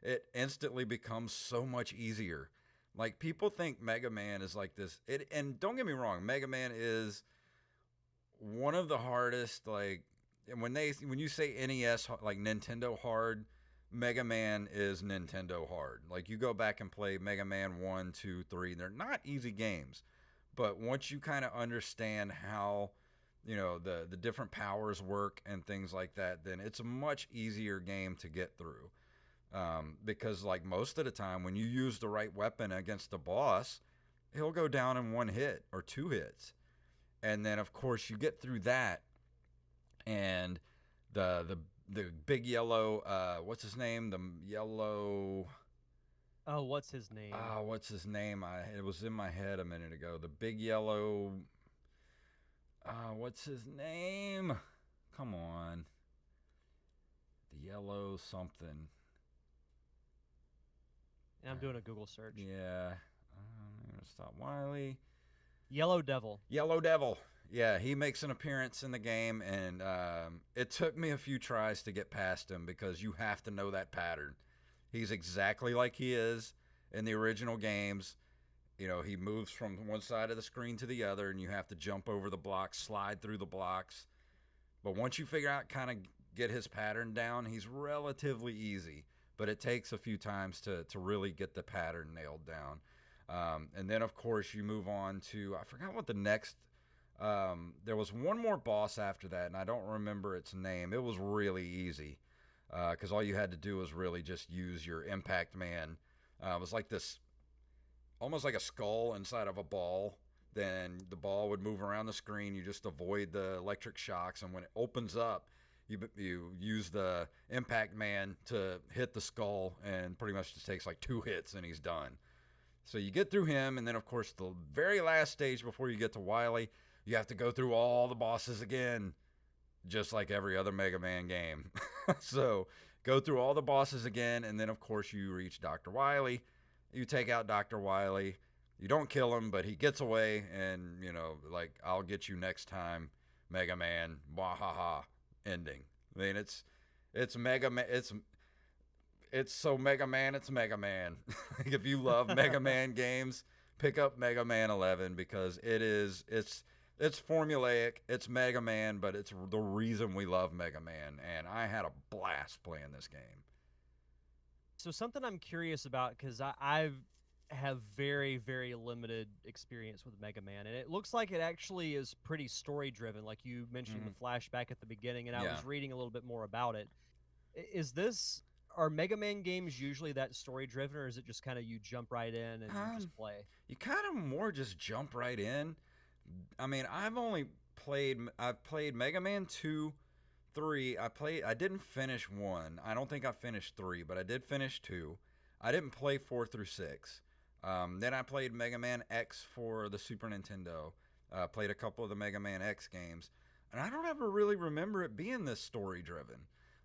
it instantly becomes so much easier. Like people think Mega Man is like this, and don't get me wrong, Mega Man is one of the hardest. Like when you say NES like Nintendo hard, Mega Man is Nintendo hard. Like you go back and play Mega Man 1, 2, 3, they're not easy games, but once you kind of understand how the different powers work and things like that, then it's a much easier game to get through. Because like most of the time when you use the right weapon against the boss, he'll go down in one hit or two hits. And then of course you get through that, and the big yellow what's his name? The yellow Oh, what's his name? what's his name? It was in my head a minute ago. The big yellow what's his name? Come on. The yellow something. And I'm doing a Google search. Yeah. I'm going to stop Wily. Yellow Devil. Yellow Devil. Yeah, he makes an appearance in the game, and it took me a few tries to get past him because you have to know that pattern. He's exactly like he is in the original games. He moves from one side of the screen to the other, and you have to jump over the blocks, slide through the blocks. But once you figure out, kind of get his pattern down, he's relatively easy. But it takes a few times to really get the pattern nailed down. And then, of course, you move on to, I forgot what the next, there was one more boss after that, and I don't remember its name. It was really easy because all you had to do was really just use your Impact Man. It was like this, almost like a skull inside of a ball. Then the ball would move around the screen. You just avoid the electric shocks, and when it opens up, you use the Impact Man to hit the skull, and pretty much just takes like 2 hits and he's done. So you get through him, and then of course the very last stage before you get to Wily, you have to go through all the bosses again, just like every other Mega Man game. So go through all the bosses again, and then of course you reach Dr. Wily. You take out Dr. Wily. You don't kill him, but he gets away, and like I'll get you next time, Mega Man. Wahaha. Ending. I mean, it's Mega Man. It's so Mega Man. It's Mega Man. If you love Mega Man games, pick up Mega Man 11 because it's formulaic. It's Mega Man, but it's the reason we love Mega Man, and I had a blast playing this game. So something I'm curious about, because I have very, very limited experience with Mega Man, and it looks like it actually is pretty story driven, like you mentioned the flashback at the beginning, and I was reading a little bit more about it. Are Mega Man games usually that story driven, or is it just kind of you jump right in and you just play? You kind of more just jump right in. I mean, I've played Mega Man 2, 3. I didn't finish 1. I don't think I finished 3, but I did finish 2. I didn't play 4 through 6. Then I played Mega Man X for the Super Nintendo. Played a couple of the Mega Man X games. And I don't ever really remember it being this story driven.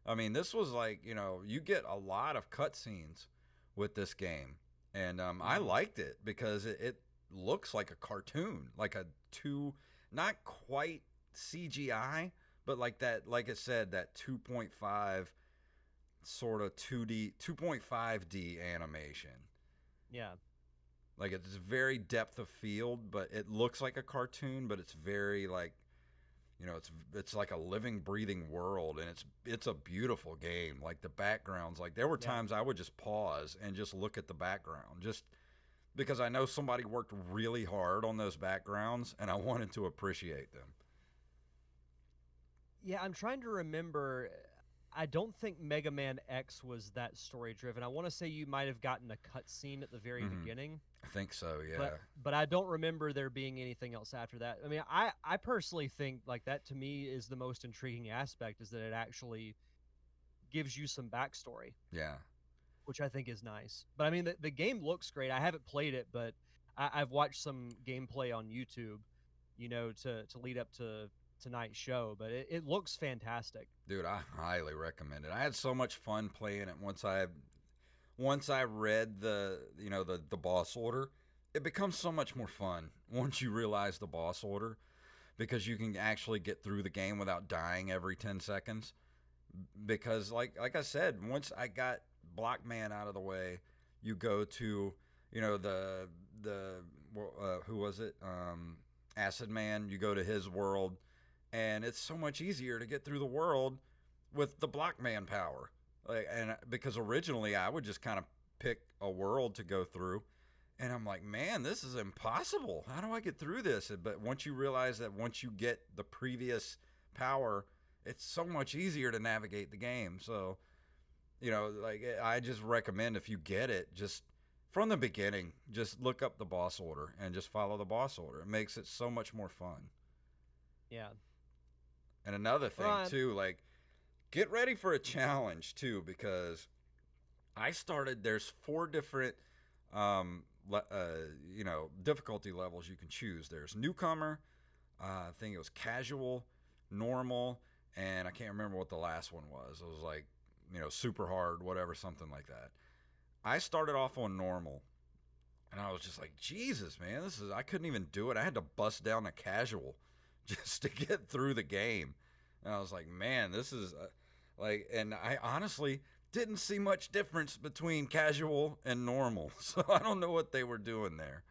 I mean, this was like, you get a lot of cutscenes with this game. And I Mm-hmm. liked it because it looks like a cartoon, like a not quite CGI, but like that, like I said, that 2.5 sort of 2.5D animation. Yeah. Like it's very depth of field, but it looks like a cartoon, but it's very like it's like a living, breathing world, and it's a beautiful game. Like the backgrounds, like there were Yeah. times I would just pause and just look at the background, just because I know somebody worked really hard on those backgrounds, and I wanted to appreciate them. Yeah, I'm trying to remember. I don't think Mega Man X was that story driven. I want to say you might have gotten a cutscene at the very Hmm. beginning, I think so. but Yeah. but I don't remember there being anything else after that. I mean, I personally think like that to me is the most intriguing aspect is that it actually gives you some backstory, Yeah. which I think is nice. But I mean, the game looks great. I haven't played it, but I've watched some gameplay on YouTube, to lead up to tonight's show. But it looks fantastic. Dude, I highly recommend it. I had so much fun playing it once I read the boss order. It becomes so much more fun once you realize the boss order because you can actually get through the game without dying every 10 seconds. Because like I said, once I got Blockman out of the way, you go to the who was it, Acid Man. You go to his world, and it's so much easier to get through the world with the Blockman power. Like, and because originally I would just kind of pick a world to go through, and I'm like, man, this is impossible. How do I get through this? But once you realize that once you get the previous power, it's so much easier to navigate the game. So, like I just recommend if you get it, just from the beginning, just look up the boss order and just follow the boss order. It makes it so much more fun. Yeah. And another Well, thing too, like get ready for a challenge too, because I started. There's four different, difficulty levels you can choose. There's newcomer, I think it was casual, normal, and I can't remember what the last one was. It was like, super hard, whatever, something like that. I started off on normal, and I was just like, Jesus, man, I couldn't even do it. I had to bust down a casual just to get through the game. And I was like, man, this is and I honestly didn't see much difference between casual and normal. So I don't know what they were doing there.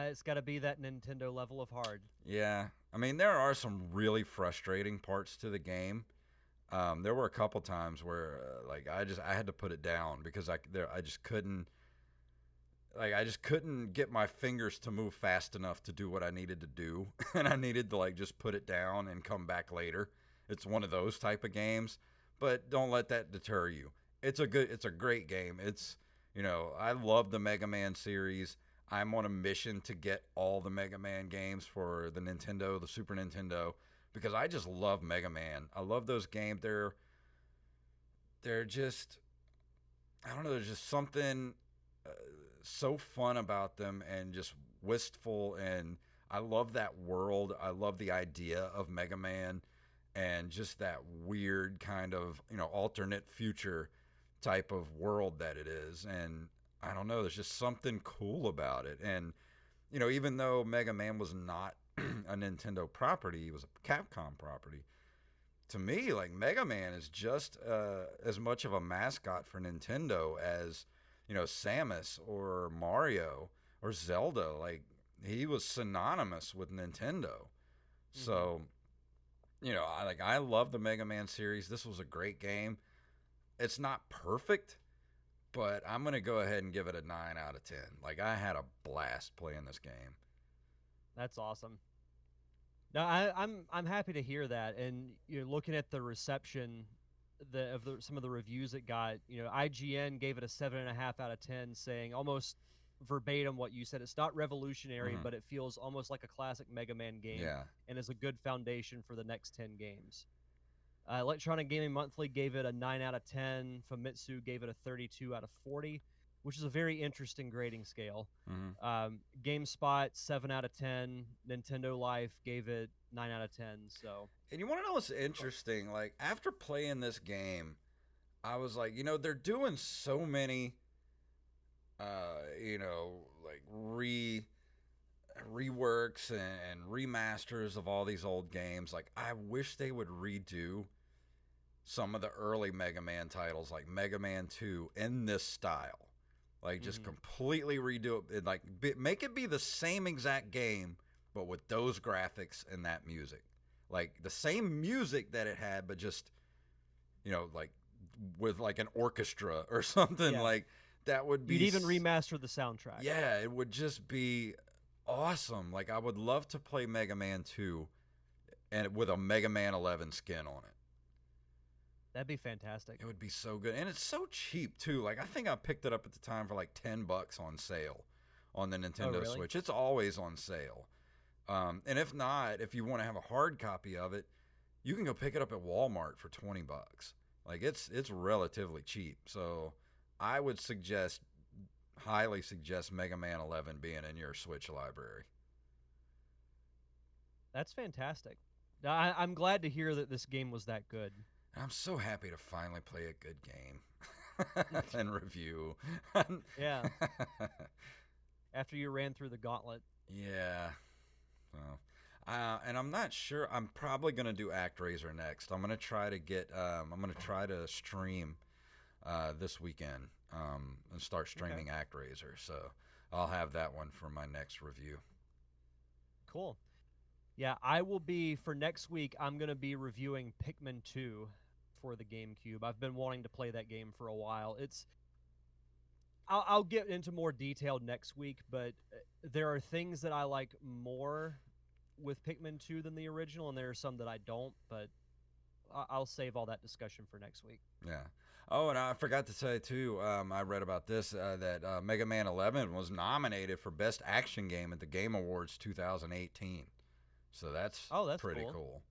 it's got to be that Nintendo level of hard. Yeah. I mean, there are some really frustrating parts to the game. There were a couple times where, like, I had to put it down because I just couldn't get my fingers to move fast enough to do what I needed to do, and I needed to like just put it down and come back later. It's one of those type of games, but don't let that deter you. It's a great game. I love the Mega Man series. I'm on a mission to get all the Mega Man games for the Super Nintendo, because I just love Mega Man. I love those games. They're just, I don't know. There's just something uh, so fun about them and just wistful. And I love that world. I love the idea of Mega Man and just that weird kind of alternate future type of world that it is. And I don't know. There's just something cool about it. And even though Mega Man was not a Nintendo property, he was a Capcom property. To me, like Mega Man is just as much of a mascot for Nintendo as Samus or Mario or Zelda. Like he was synonymous with Nintendo. Hmm. So I love the Mega Man series. This was a great game. It's not perfect, but I'm gonna go ahead and give it a 9 out of 10. Like I had a blast playing this game. That's awesome. No, I'm happy to hear that. And you're looking at the reception, some of the reviews it got. IGN gave it a 7.5 out of 10, saying almost verbatim what you said. It's not revolutionary, Hmm. but it feels almost like a classic Mega Man game, Yeah. and is a good foundation for the next 10 games. Electronic Gaming Monthly gave it a 9 out of 10. Famitsu gave it a 32 out of 40, which is a very interesting grading scale. Hmm. GameSpot 7 out of 10. Nintendo Life gave it 9 out of 10. So, And you want to know what's interesting? Like, after playing this game, I was like, they're doing so many, like reworks and remasters of all these old games. Like, I wish they would redo some of the early Mega Man titles, like Mega Man 2, in this style. Like, just completely redo it. Like, make it be the same exact game, but with those graphics and that music. Like, the same music that it had, but just, like, with, like, an orchestra or something. yeah. Like, that would be... You'd even remaster the soundtrack. Yeah, it would just be awesome. Like, I would love to play Mega Man 2 and with a Mega Man 11 skin on it. That'd be fantastic. It would be so good. And it's so cheap, too. Like, I think I picked it up at the time for like $10 on sale on the Nintendo really? Switch. It's always on sale. And if not, if you want to have a hard copy of it, you can go pick it up at Walmart for $20. Like, it's relatively cheap. So I would highly suggest Mega Man 11 being in your Switch library. That's fantastic. I'm glad to hear that this game was that good. I'm so happy to finally play a good game and review. Yeah. After you ran through the gauntlet. Yeah. Well, and I'm not sure. I'm probably gonna do ActRaiser next. I'm gonna try to stream this weekend and start streaming ActRaiser. So I'll have that one for my next review. Cool. Yeah, I will be for next week. I'm gonna be reviewing Pikmin 2 for the GameCube. I've been wanting to play that game for a while. I'll get into more detail next week, but there are things that I like more with Pikmin 2 than the original, and there are some that I don't, but I'll save all that discussion for next week. Yeah. Oh, and I forgot to say, too, I read about this, that Mega Man 11 was nominated for Best Action Game at the Game Awards 2018. So that's pretty cool.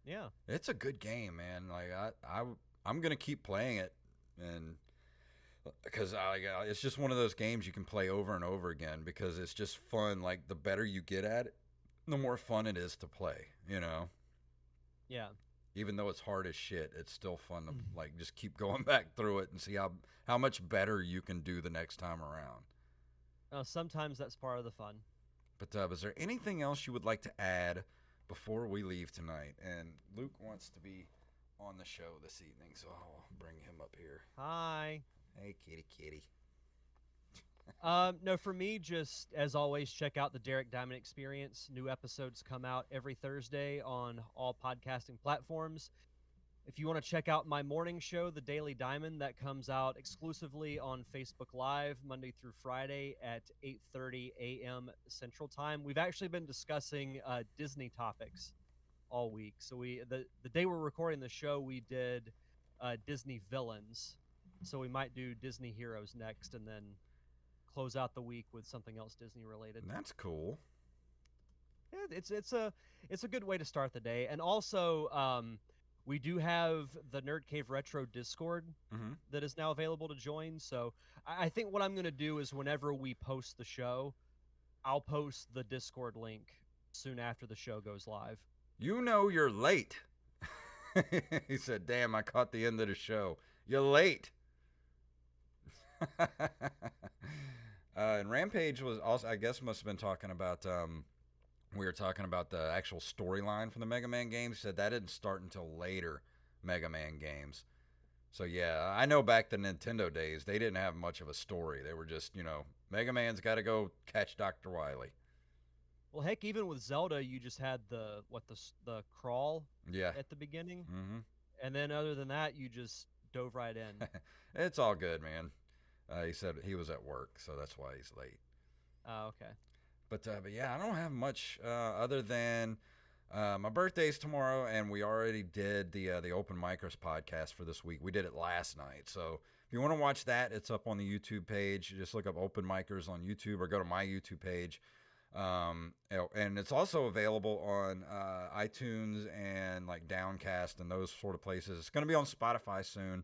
Yeah. It's a good game, man. Like, I'm going to keep playing it, and because it's just one of those games you can play over and over again because it's just fun. Like, the better you get at it, the more fun it is to play, Yeah. Even though it's hard as shit, it's still fun to like just keep going back through it and see how much better you can do the next time around. Sometimes that's part of the fun. But is there anything else you would like to add before we leave tonight? And Luke wants to be on the show this evening, so I'll bring him up here. Hi. Hey, kitty. No, for me, just as always, check out the Derek Diamond Experience. New episodes come out every Thursday on all podcasting platforms. If you want to check out my morning show, The Daily Diamond, that comes out exclusively on Facebook Live Monday through Friday at 8:30 a.m. Central Time. We've actually been discussing Disney topics all week. So the day we're recording the show, we did Disney villains. So we might do Disney heroes next, and then close out the week with something else Disney related. That's cool. Yeah, it's a good way to start the day. And also, we do have the Nerd Cave Retro Discord that is now available to join. So I think what I'm going to do is whenever we post the show, I'll post the Discord link soon after the show goes live. You're late. He said, damn, I caught the end of the show. You're late. And Rampage was also, I guess, must have been talking about, we were talking about the actual storyline from the Mega Man games. He said that didn't start until later Mega Man games. So, yeah, I know back the Nintendo days, they didn't have much of a story. They were just, Mega Man's got to go catch Dr. Wily. Well, heck, even with Zelda, you just had the crawl at the beginning. Mm-hmm. And then other than that, you just dove right in. It's all good, man. He said he was at work, so that's why he's late. Oh, okay. But yeah, I don't have much other than my birthday's tomorrow, and we already did the Open Micers podcast for this week. We did it last night, so if you want to watch that, it's up on the YouTube page. Just look up Open Micers on YouTube or go to my YouTube page. And it's also available on iTunes and like Downcast and those sort of places. It's going to be on Spotify soon.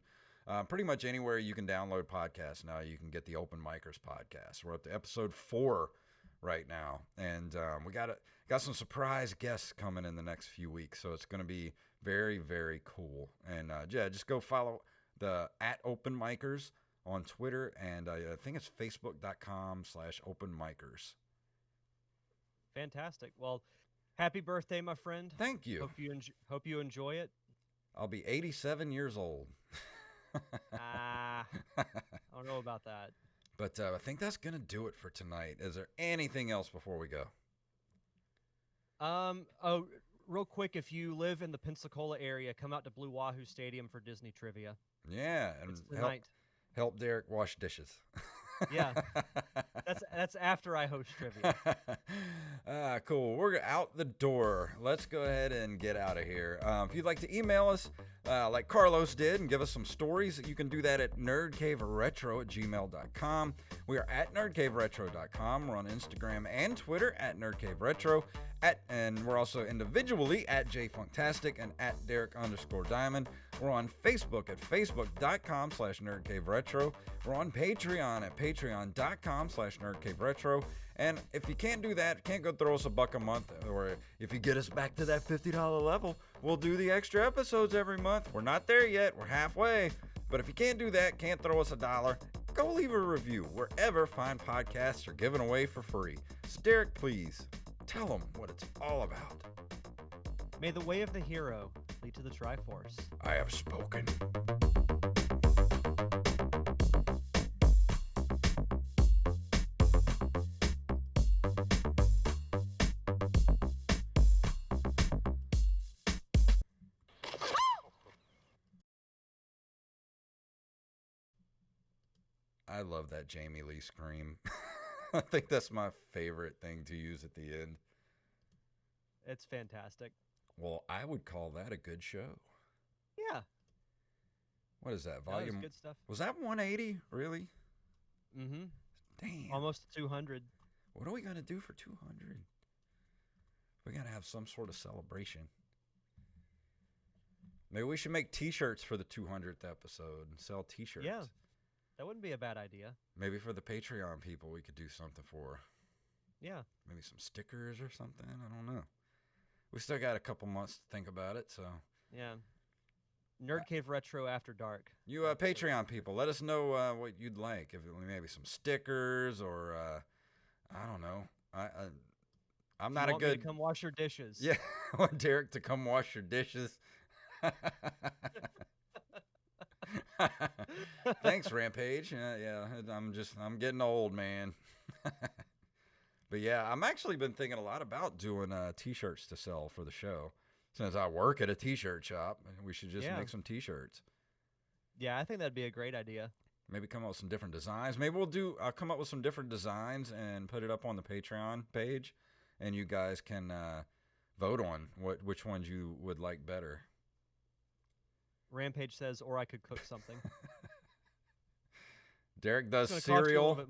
Pretty much anywhere you can download podcasts now, you can get the Open Micers podcast. We're up to episode 4 right now, and we got some surprise guests coming in the next few weeks, so it's going to be very, very cool. And yeah, just go follow the @openmikers on Twitter, and I think it's facebook.com/openmikers. Fantastic. Well, happy birthday, my friend. Thank you. Hope you enjoy it. I'll be 87 years old. I don't know about that. But I think that's going to do it for tonight. Is there anything else before we go? Oh, real quick, if you live in the Pensacola area, come out to Blue Wahoo Stadium for Disney trivia. Yeah, and It's tonight. help Derek wash dishes. Yeah, that's after I host trivia. Cool. We're out the door. Let's go ahead and get out of here. If you'd like to email us, like Carlos did, and give us some stories, you can do that at nerdcaveretro@gmail.com. We are at nerdcaveretro.com. We're on Instagram and Twitter at nerdcaveretro. And we're also individually at JayFunktastic and at Derek_Diamond. We're on Facebook at facebook.com/nerdcaveretro. We're on Patreon at patreon.com/nerdcaveretro. And if you can't do that, can't go throw us $1 a month, or if you get us back to that $50 level, we'll do the extra episodes every month. We're not there yet. We're halfway. But if you can't do that, can't throw us $1, go leave a review wherever fine podcasts are given away for free. So Derek, please tell them what it's all about. May the way of the hero lead to the Triforce. I have spoken. I love that Jamie Lee scream. I think that's my favorite thing to use at the end. It's fantastic. Well, I would call that a good show. Yeah. What is that? That Volume? was good stuff. Was that 180? Really? Mm-hmm. Damn. Almost 200. What are we going to do for 200? We got to have some sort of celebration. Maybe we should make t-shirts for the 200th episode and sell t-shirts. Yeah. That wouldn't be a bad idea. Maybe for the Patreon people, we could do something for. Yeah. Maybe some stickers or something. I don't know. We still got a couple months to think about it, so. Yeah. Nerd Cave Retro After Dark. You Patreon people, let us know what you'd like. If maybe some stickers or I don't know. I'm not a good. Me to come wash your dishes. Yeah, I want Derek to come wash your dishes. Thanks, Rampage. Yeah, I'm getting old, man. But yeah, I'm actually been thinking a lot about doing t-shirts to sell for the show. Since I work at a t-shirt shop, we should just make some t-shirts. Yeah, I think that'd be a great idea. Maybe come up with some different designs. Maybe I'll come up with some different designs and put it up on the Patreon page, and you guys can vote on which ones you would like better. Rampage says, or I could cook something. Derek does cereal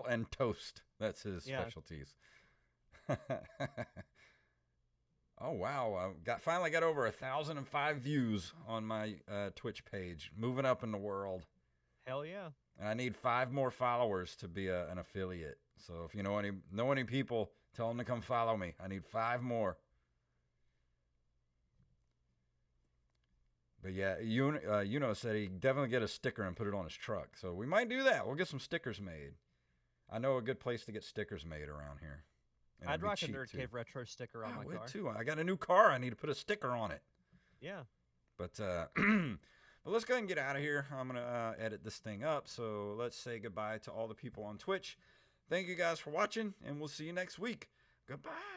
and toast. That's his specialties. Oh wow! Finally got over 1,005 views on my Twitch page. Moving up in the world. Hell yeah! And I need 5 more followers to be an affiliate. So if you know any people, tell them to come follow me. I need 5 more. But yeah, said he'd definitely get a sticker and put it on his truck. So we might do that. We'll get some stickers made. I know a good place to get stickers made around here. And I'd rock a Nerd Cave Retro sticker on my car. Too. I got a new car. I need to put a sticker on it. Yeah. But but let's go ahead and get out of here. I'm going to edit this thing up. So let's say goodbye to all the people on Twitch. Thank you guys for watching, and we'll see you next week. Goodbye.